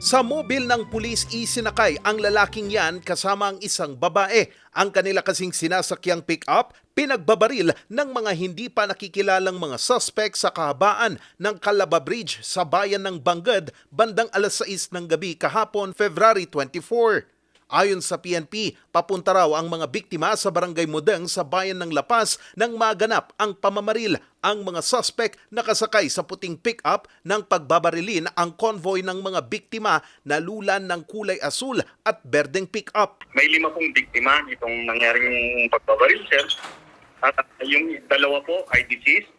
Sa mobil ng pulis isinakay ang lalaking yan kasama ang isang babae. Ang kanila kasing sinasakyang pick-up, pinagbabaril ng mga hindi pa nakikilalang mga suspect sa kahabaan ng Calaba Bridge sa bayan ng Bangged bandang alas 6 ng gabi kahapon, February 24. Ayon sa PNP, papunta raw ang mga biktima sa Barangay Mudeng sa bayan ng Lapas nang maganap ang pamamaril. Ang mga suspect nakasakay sa puting pick-up ng pagbabarilin ang convoy ng mga biktima na lulan ng kulay asul at berdeng pick-up. May 5 pong biktima itong nangyaring pagbabaril, sir. At yung dalawa po ay deceased.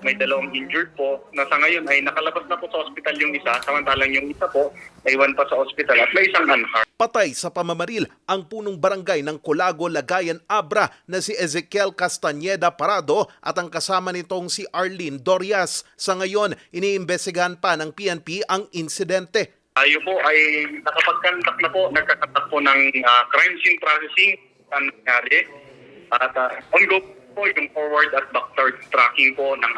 May 2 injured po na sa ngayon ay nakalabas na po sa ospital yung isa, samantalang yung isa po ay iwan pa sa ospital at may isang unharmed. Patay sa pamamaril ang punong barangay ng Colago, Lagayan, Abra na si Ezekiel Castañeda Parado at ang kasama nitong si Arlene Dorias. Sa ngayon, iniimbestigahan pa ng PNP ang insidente. Tayo po ay nakapag-conduct na po, nagkakatak po ng crime scene processing ang nangyari. At ongoing po yung forward at backward tracking po ng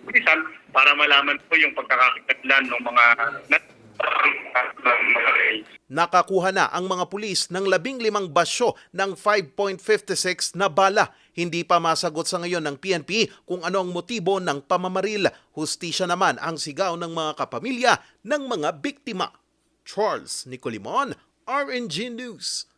pulisan para malaman po yung pagkakakitlan ng mga Nakakuha na ang mga pulis ng 15 basyo ng 5.56 na bala. Hindi pa masagot sa ngayon ng PNP kung ano ang motibo ng pamamaril. Hustisya naman ang sigaw ng mga kapamilya ng mga biktima. Charles Nicolimon, RNG News.